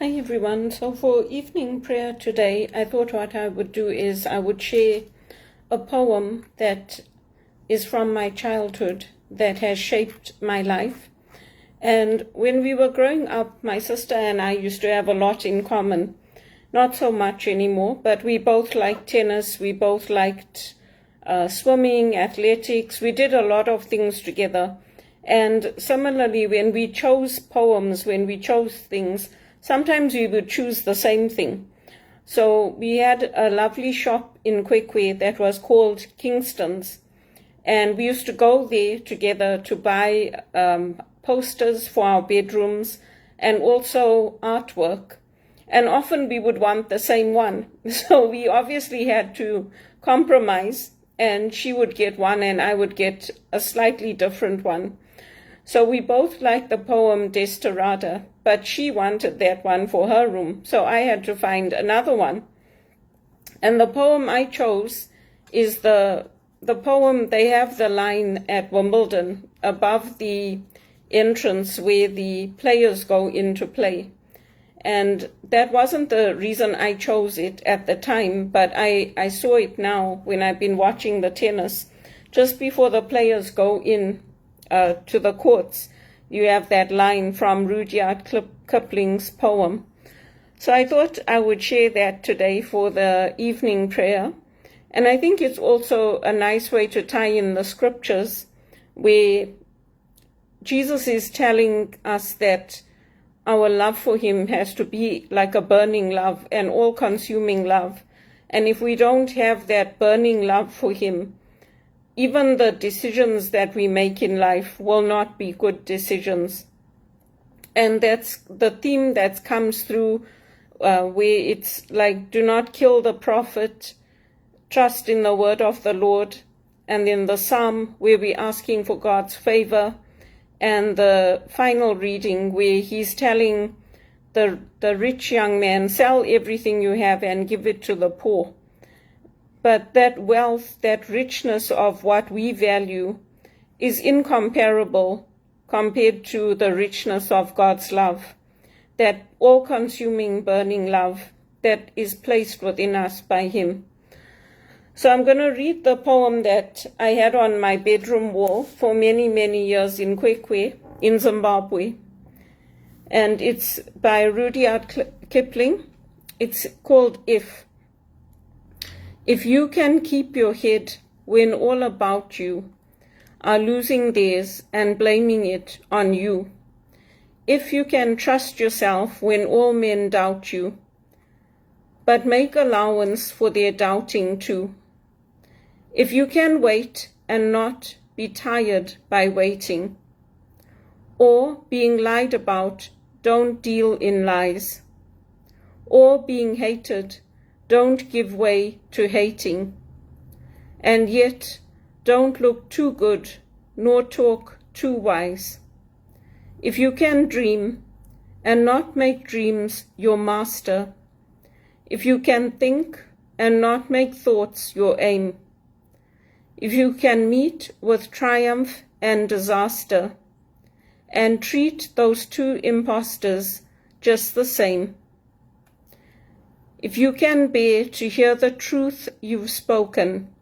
Hi everyone. So for evening prayer today, I thought what I would do is I would share a poem that is from my childhood that has shaped my life. And when we were growing up, my sister and I used to have a lot in common. Not so much anymore, but we both liked tennis. We both liked swimming, athletics. We did a lot of things together. And similarly, when we chose poems, when we chose things, sometimes we would choose the same thing. So we had a lovely shop in Kwekwe that was called Kingston's. And we used to go there together to buy posters for our bedrooms and also artwork. And often we would want the same one. So we obviously had to compromise, and she would get one and I would get a slightly different one. So we both liked the poem Desperada, but she wanted that one for her room. So I had to find another one. And the poem I chose is the poem, they have the line at Wimbledon above the entrance where the players go in to play. And that wasn't the reason I chose it at the time, but I saw it now when I've been watching the tennis. Just before the players go in to the courts, you have that line from Rudyard Kipling's poem. So I thought I would share that today for the evening prayer. And I think it's also a nice way to tie in the scriptures where Jesus is telling us that our love for him has to be like a burning love, an all-consuming love. And if we don't have that burning love for him, even the decisions that we make in life will not be good decisions. And that's the theme that comes through where it's like, do not kill the prophet, trust in the word of the Lord. And then the psalm where we're asking for God's favor. And the final reading where he's telling the rich young man, sell everything you have and give it to the poor. But that wealth, that richness of what we value is incomparable compared to the richness of God's love, that all-consuming, burning love that is placed within us by him. So I'm going to read the poem that I had on my bedroom wall for many, many years in Kwekwe, in Zimbabwe. And it's by Rudyard Kipling. It's called If. If you can keep your head when all about you are losing theirs and blaming it on you. If you can trust yourself when all men doubt you, but make allowance for their doubting too. If you can wait and not be tired by waiting, or being lied about, don't deal in lies, or being hated, don't give way to hating, and yet don't look too good nor talk too wise. If you can dream and not make dreams your master, if you can think and not make thoughts your aim, if you can meet with triumph and disaster and treat those two impostors just the same, if you can bear to hear the truth you've spoken,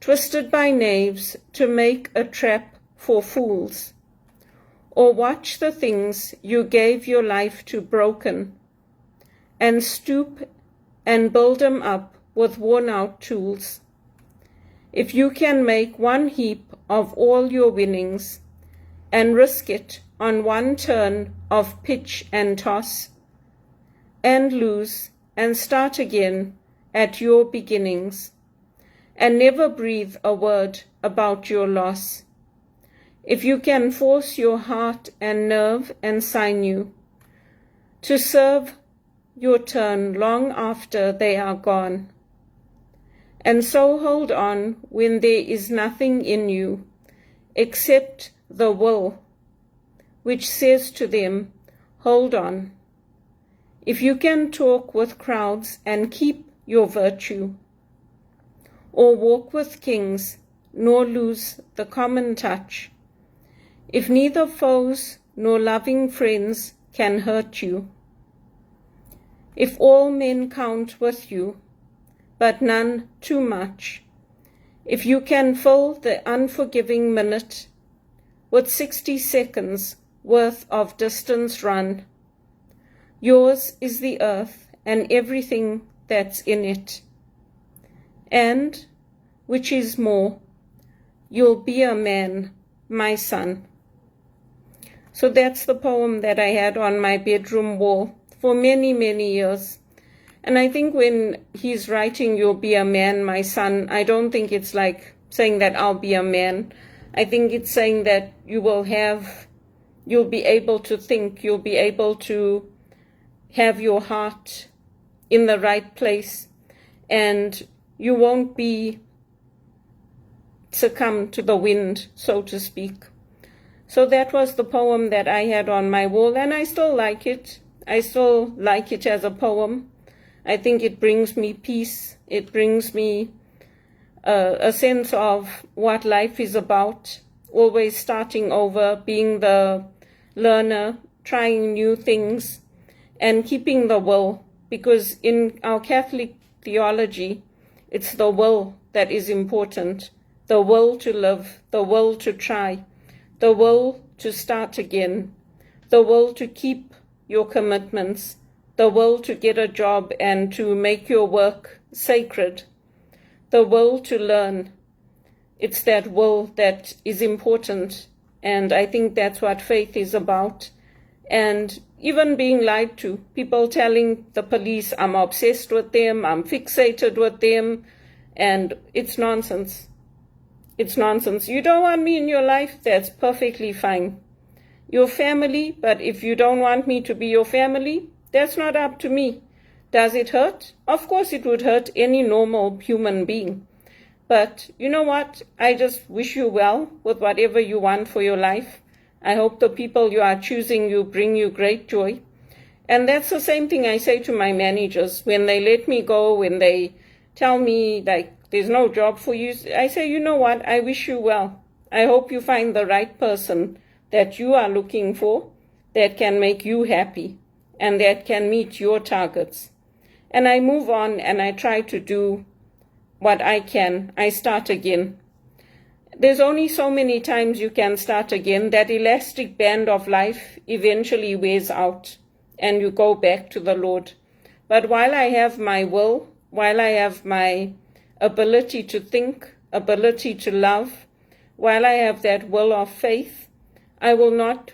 twisted by knaves to make a trap for fools, or watch the things you gave your life to broken, and stoop and build 'em up with worn-out tools. If you can make one heap of all your winnings and risk it on one turn of pitch and toss, and lose and start again at your beginnings, and never breathe a word about your loss. If you can force your heart and nerve and sinew to serve your turn long after they are gone, and so hold on when there is nothing in you except the will, which says to them, hold on. If you can talk with crowds and keep your virtue, or walk with kings nor lose the common touch, if neither foes nor loving friends can hurt you, If all men count with you, but none too much, if you can fill the unforgiving minute with 60 seconds worth of distance run, yours is the earth and everything that's in it. And, which is more, you'll be a man, my son. So that's the poem that I had on my bedroom wall for many, many years. And I think when he's writing, you'll be a man, my son, I don't think it's like saying that I'll be a man. I think it's saying that you'll be able to think, you'll be able to have your heart in the right place, and you won't be succumb to the wind, so to speak. So that was the poem that I had on my wall, and I still like it. I still like it as a poem. I think it brings me peace. It brings me a sense of what life is about, always starting over, being the learner, trying new things, and keeping the will, because in our Catholic theology, it's the will that is important, the will to live, the will to try, the will to start again, the will to keep your commitments, the will to get a job and to make your work sacred, the will to learn. It's that will that is important, and I think that's what faith is about. And even being lied to, people telling the police I'm obsessed with them, I'm fixated with them, and it's nonsense. It's nonsense. You don't want me in your life, that's perfectly fine. Your family, but if you don't want me to be your family, that's not up to me. Does it hurt? Of course it would hurt any normal human being. But you know what? I just wish you well with whatever you want for your life. I hope the people you are choosing you bring you great joy. And that's the same thing I say to my managers when they let me go, when they tell me like there's no job for you. I say, you know what? I wish you well. I hope you find the right person that you are looking for, that can make you happy and that can meet your targets. And I move on and I try to do what I can. I start again. There's only so many times you can start again. That elastic band of life eventually wears out and you go back to the Lord. But while I have my will, while I have my ability to think, ability to love, while I have that will of faith, I will not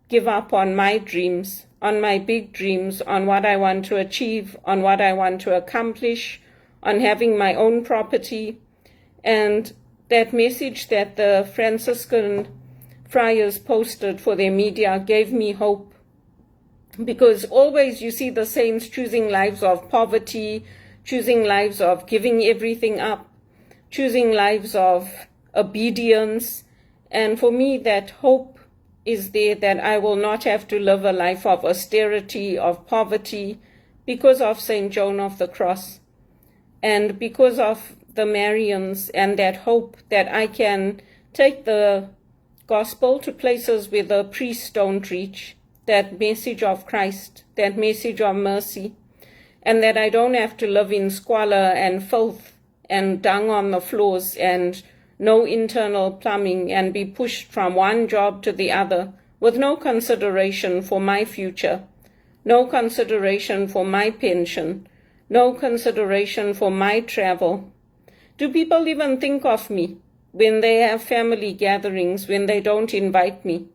give up on my dreams, on my big dreams, on what I want to achieve, on what I want to accomplish, on having my own property. And that message that the Franciscan friars posted for their media gave me hope, because always you see the saints choosing lives of poverty, choosing lives of giving everything up, choosing lives of obedience. And for me, that hope is there that I will not have to live a life of austerity, of poverty, because of St. Joan of the Cross, and because of the Marians, and that hope that I can take the gospel to places where the priests don't reach, that message of Christ, that message of mercy, and that I don't have to live in squalor and filth and dung on the floors and no internal plumbing and be pushed from one job to the other with no consideration for my future, no consideration for my pension, no consideration for my travel. Do people even think of me when they have family gatherings, when they don't invite me?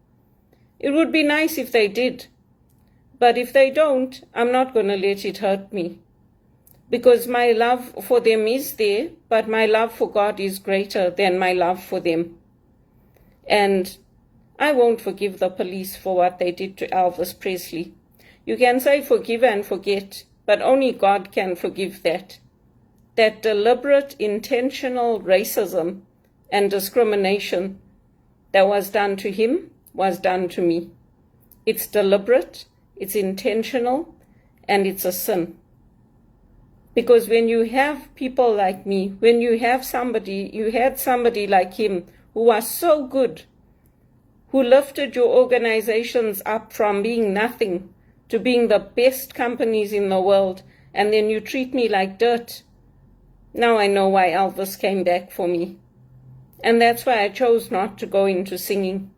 It would be nice if they did. But if they don't, I'm not going to let it hurt me. Because my love for them is there, but my love for God is greater than my love for them. And I won't forgive the police for what they did to Elvis Presley. You can say forgive and forget, but only God can forgive that. That deliberate, intentional racism and discrimination that was done to him was done to me. It's deliberate, it's intentional, and it's a sin. Because when you have people like me, when you had somebody like him who was so good, who lifted your organizations up from being nothing, to being the best companies in the world, and then you treat me like dirt. Now I know why Elvis came back for me. And that's why I chose not to go into singing.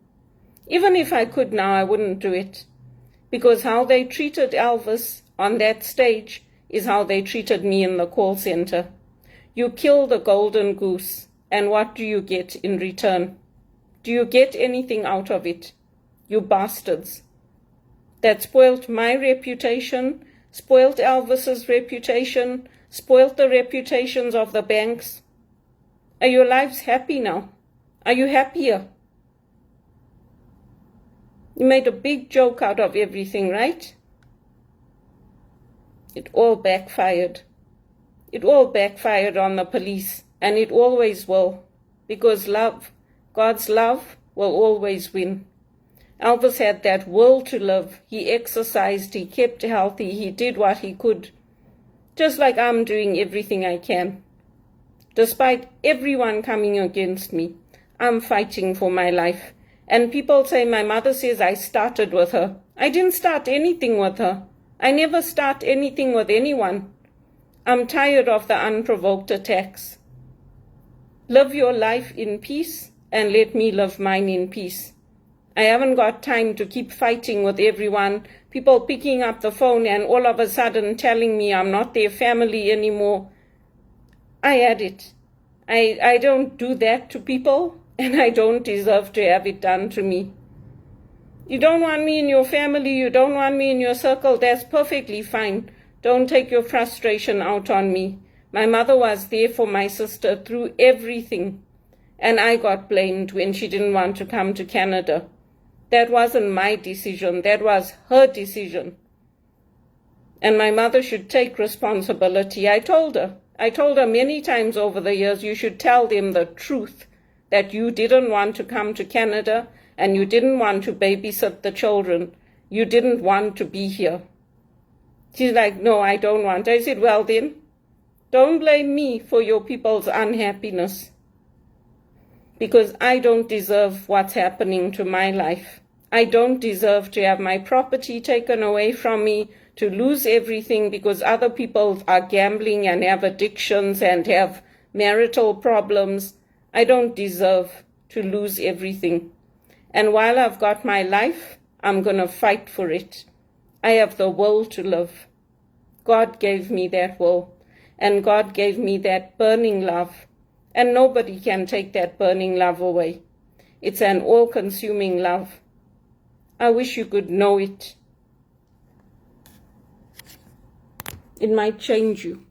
Even if I could now, I wouldn't do it. Because how they treated Elvis on that stage is how they treated me in the call center. You kill the golden goose, and what do you get in return? Do you get anything out of it? You bastards. That spoilt my reputation, spoilt Elvis's reputation, spoilt the reputations of the banks. Are your lives happy now? Are you happier? You made a big joke out of everything, right? It all backfired. It all backfired on the police, and it always will, because love, God's love, will always win. Elvis had that will to live. He exercised, he kept healthy, he did what he could. Just like I'm doing everything I can. Despite everyone coming against me, I'm fighting for my life. And people say my mother says I started with her. I didn't start anything with her. I never start anything with anyone. I'm tired of the unprovoked attacks. Live your life in peace and let me live mine in peace. I haven't got time to keep fighting with everyone, people picking up the phone and all of a sudden telling me I'm not their family anymore. I had it. I don't do that to people, and I don't deserve to have it done to me. You don't want me in your family, you don't want me in your circle, that's perfectly fine. Don't take your frustration out on me. My mother was there for my sister through everything, and I got blamed when she didn't want to come to Canada. That wasn't my decision, that was her decision. And my mother should take responsibility. I told her many times over the years, you should tell them the truth, that you didn't want to come to Canada and you didn't want to babysit the children. You didn't want to be here. She's like, no, I don't want. I said, well then, don't blame me for your people's unhappiness, because I don't deserve what's happening to my life. I don't deserve to have my property taken away from me, to lose everything because other people are gambling and have addictions and have marital problems. I don't deserve to lose everything. And while I've got my life, I'm going to fight for it. I have the will to live. God gave me that will, and God gave me that burning love, and nobody can take that burning love away. It's an all-consuming love. I wish you could know it. It might change you.